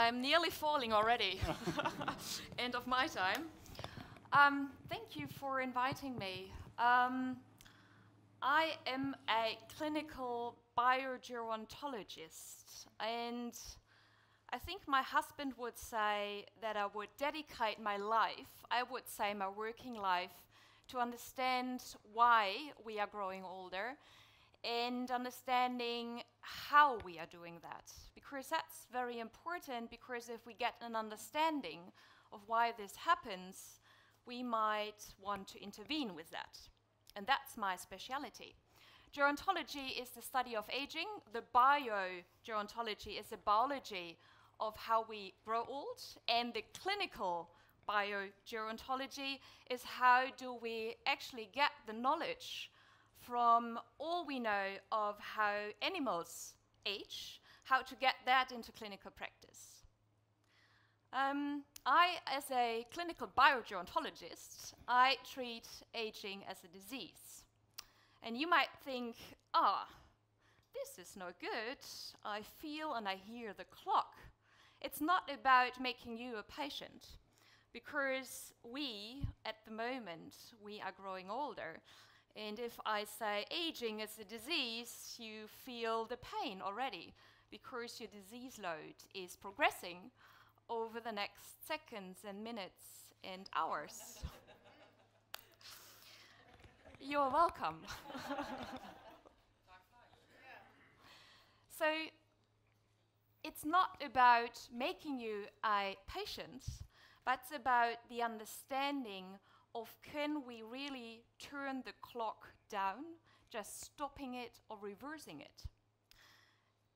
I'm nearly falling already. End of my time. Thank you for inviting me. I am a clinical biogerontologist, and I think my husband would say that I would dedicate my life, I would say my working life, to understand why we are growing older and understanding how we are doing that. Because that's very important, because if we get an understanding of why this happens, we might want to intervene with that. And that's my speciality. Gerontology is the study of aging. The biogerontology is the biology of how we grow old. And the clinical biogerontology is how do we actually get the knowledge from all we know of how animals age, how to get that into clinical practice. I, as a clinical biogerontologist, I treat aging as a disease. And you might think, this is no good. I feel and I hear the clock. It's not about making you a patient, because we, at the moment, we are growing older. And if I say aging is a disease, you feel the pain already, because your disease load is progressing over the next seconds and minutes and hours. You're welcome. So it's not about making you a patient, but it's about the understanding of, can we really turn the clock down, just stopping it or reversing it?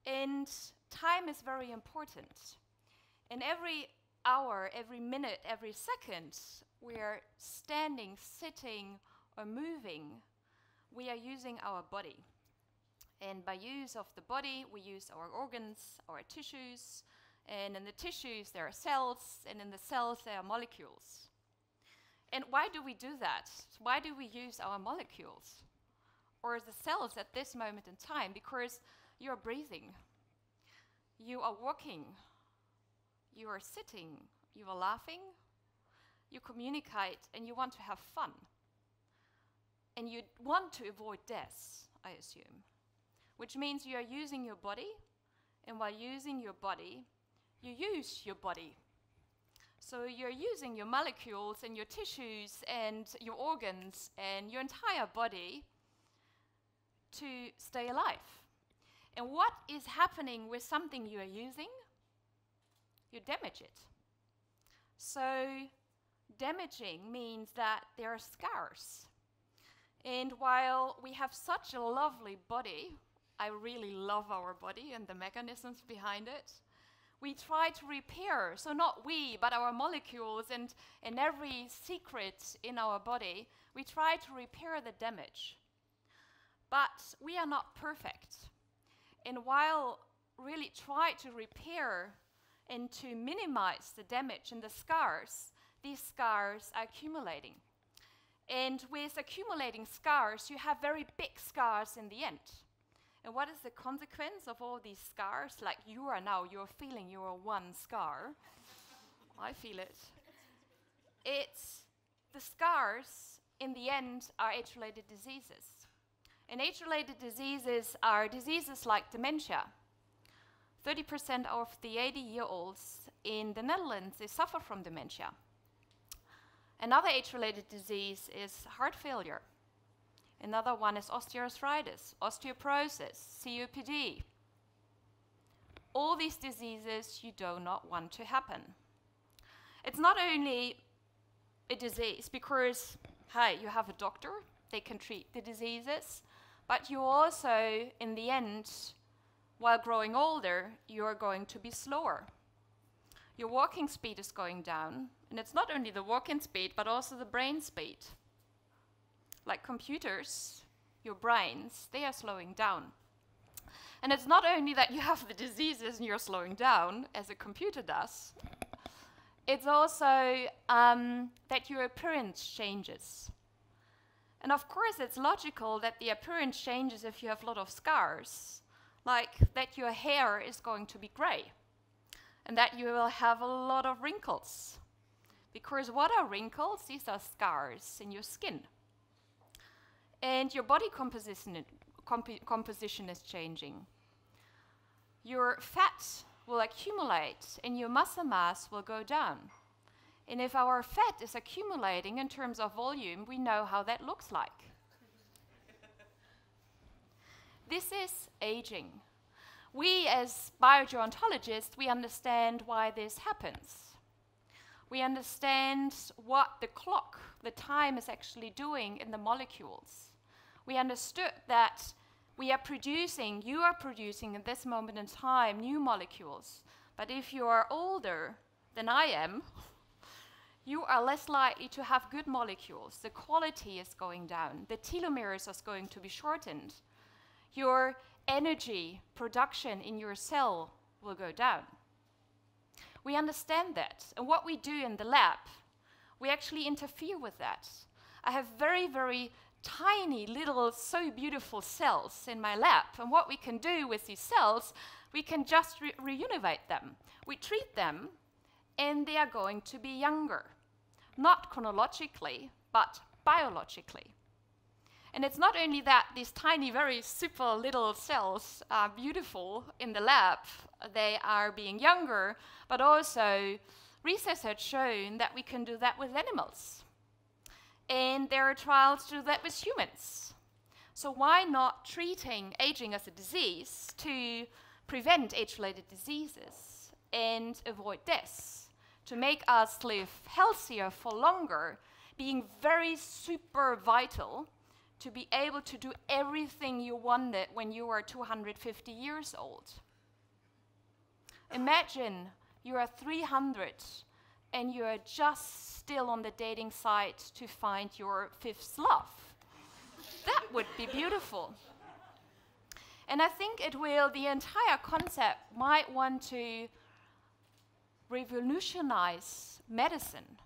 And time is very important. And every hour, every minute, every second, we are standing, sitting, or moving, we are using our body. And by use of the body, we use our organs, our tissues, and in the tissues there are cells, and in the cells there are molecules. And why do we do that? Why do we use our molecules or the cells at this moment in time? Because you're breathing, you are walking, you are sitting, you are laughing, you communicate, and you want to have fun. And you want to avoid death, I assume, which means you are using your body, and while using your body, you use your body. So you're using your molecules and your tissues and your organs and your entire body to stay alive. And what is happening with something you are using? You damage it. So damaging means that there are scars. And while we have such a lovely body, I really love our body and the mechanisms behind it, we try to repair, so not we, but our molecules and every secret in our body, we try to repair the damage. But we are not perfect. And while really try to repair and to minimize the damage and the scars, these scars are accumulating. And with accumulating scars, you have very big scars in the end. And what is the consequence of all these scars? Like you're feeling you're one scar. I feel it. It's the scars in the end are age-related diseases. And age-related diseases are diseases like dementia. 30% of the 80-year-olds in the Netherlands, they suffer from dementia. Another age-related disease is heart failure. Another one is osteoarthritis, osteoporosis, COPD. All these diseases you do not want to happen. It's not only a disease because, hey, you have a doctor, they can treat the diseases, but you also, in the end, while growing older, you are going to be slower. Your walking speed is going down, and it's not only the walking speed, but also the brain speed. Like computers, your brains, they are slowing down. And it's not only that you have the diseases and you're slowing down, as a computer does, it's also that your appearance changes. And of course, it's logical that the appearance changes if you have a lot of scars, like that your hair is going to be gray. and that you will have a lot of wrinkles. Because what are wrinkles? These are scars in your skin. And your body composition is changing. Your fat will accumulate and your muscle mass will go down. And if our fat is accumulating in terms of volume, we know how that looks like. This is aging. We as biogerontologists, we understand why this happens. We understand what the clock, the time is actually doing in the molecules. We understood that you are producing at this moment in time new molecules. But if you are older than I am, you are less likely to have good molecules. The quality is going down. The telomeres are going to be shortened. Your energy production in your cell will go down. We understand that. And what we do in the lab, we actually interfere with that. I have very, very tiny little so beautiful cells in my lab. And what we can do with these cells, we can just reunivate them. We treat them and they are going to be younger. Not chronologically, but biologically. And it's not only that these tiny, very super little cells are beautiful in the lab, they are being younger, but also research has shown that we can do that with animals. And there are trials to do that with humans. So why not treating aging as a disease to prevent age-related diseases and avoid deaths, to make us live healthier for longer, being very super vital to be able to do everything you wanted when you were 250 years old. Imagine you are 300 and you are just still on the dating site to find your fifth love. That would be beautiful. And I think the entire concept might want to revolutionize medicine.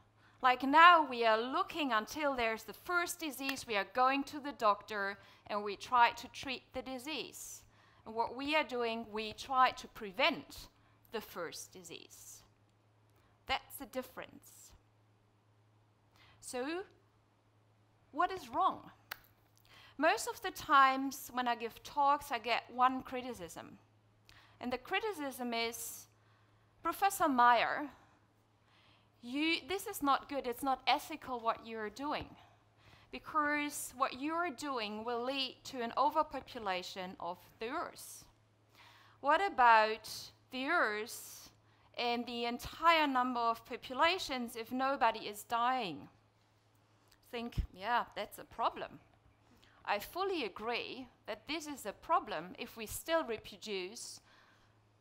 Like now we are looking until there's the first disease, we are going to the doctor and we try to treat the disease. And what we are doing, we try to prevent the first disease. That's the difference. So, what is wrong? Most of the times when I give talks, I get one criticism. And the criticism is, Professor Maier, this is not good, it's not ethical what you're doing. Because what you're doing will lead to an overpopulation of the Earth. What about the Earth and the entire number of populations if nobody is dying? Think, yeah, that's a problem. I fully agree that this is a problem if we still reproduce,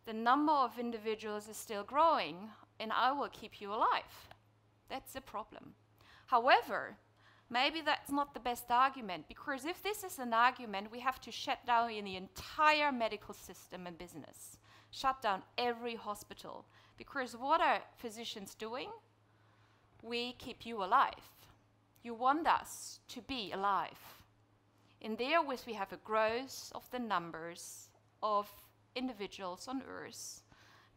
the number of individuals is still growing, and I will keep you alive. That's a problem. However, maybe that's not the best argument, because if this is an argument, we have to shut down the entire medical system and business. Shut down every hospital. Because what are physicians doing? We keep you alive. You want us to be alive. And therewith we have a growth of the numbers of individuals on Earth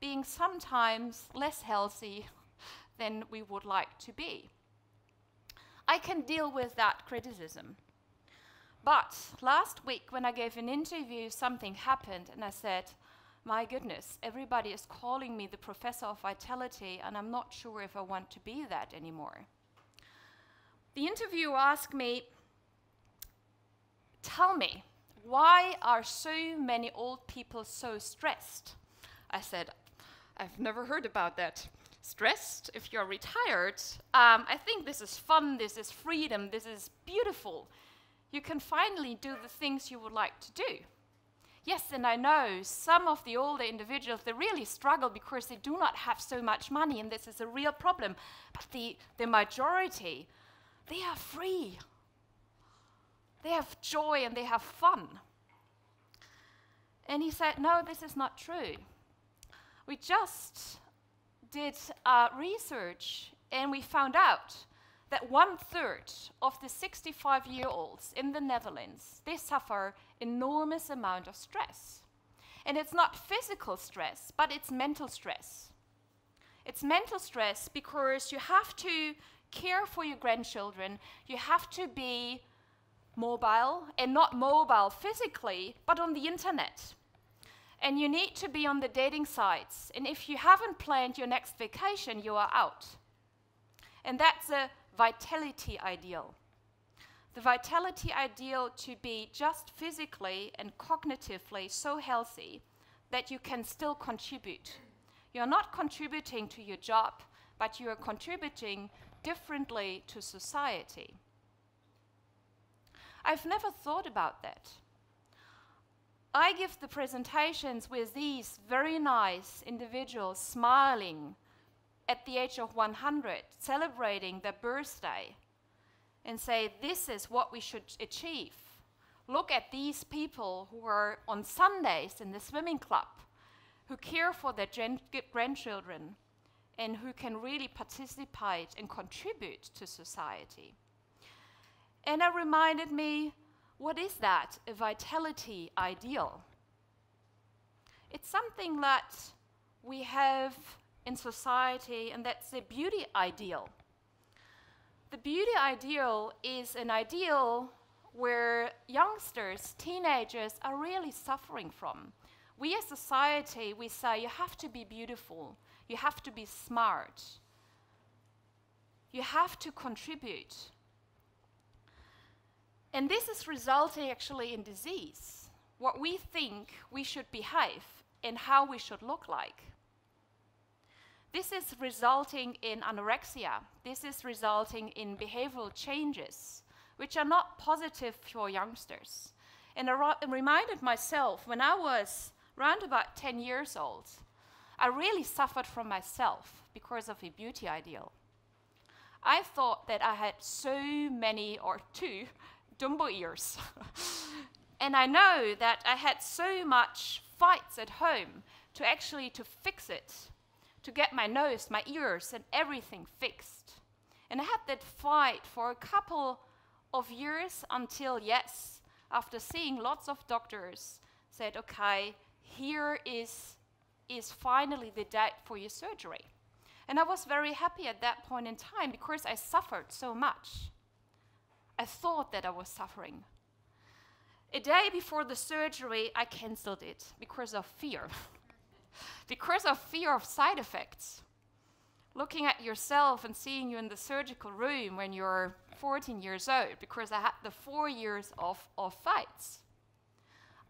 being sometimes less healthy than we would like to be. I can deal with that criticism. But last week when I gave an interview, something happened and I said, my goodness, everybody is calling me the professor of vitality and I'm not sure if I want to be that anymore. The interviewer asked me, tell me, why are so many old people so stressed? I said, I've never heard about that. Stressed if you're retired? I think this is fun, this is freedom, this is beautiful. You can finally do the things you would like to do. Yes, and I know some of the older individuals, they really struggle because they do not have so much money, and this is a real problem. But the majority, they are free. They have joy and they have fun. And he said, no, this is not true. We just did research and we found out that 1/3 of the 65-year-olds in the Netherlands, they suffer enormous amount of stress. And it's not physical stress, but it's mental stress. It's mental stress because you have to care for your grandchildren. You have to be mobile, and not mobile physically, but on the internet. And you need to be on the dating sites. And if you haven't planned your next vacation, you are out. And that's a vitality ideal. The vitality ideal to be just physically and cognitively so healthy that you can still contribute. You're not contributing to your job, but you are contributing differently to society. I've never thought about that. I give the presentations with these very nice individuals smiling at the age of 100, celebrating their birthday, and say, this is what we should achieve. Look at these people who are on Sundays in the swimming club, who care for their grandchildren, and who can really participate and contribute to society. And it reminded me, what is that, a vitality ideal? It's something that we have in society, and that's the beauty ideal. The beauty ideal is an ideal where youngsters, teenagers are really suffering from. We as society, we say you have to be beautiful, you have to be smart, you have to contribute. And this is resulting actually in disease, what we think we should behave and how we should look like. This is resulting in anorexia. This is resulting in behavioral changes, which are not positive for youngsters. And I reminded myself, when I was around about 10 years old, I really suffered from myself because of a beauty ideal. I thought that I had so many, or 2, Dumbo ears. And I know that I had so much fights at home to fix it, to get my nose, my ears, and everything fixed. And I had that fight for a couple of years until, yes, after seeing lots of doctors, said, okay, here is finally the date for your surgery. And I was very happy at that point in time because I suffered so much. I thought that I was suffering. A day before the surgery, I canceled it because of fear. Because of fear of side effects. Looking at yourself and seeing you in the surgical room when you're 14 years old, because I had the 4 years of fights.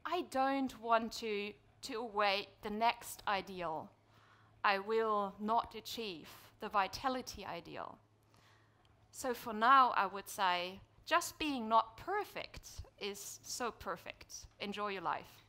I don't want to await the next ideal. I will not achieve the vitality ideal. So for now, I would say, just being not perfect is so perfect. Enjoy your life.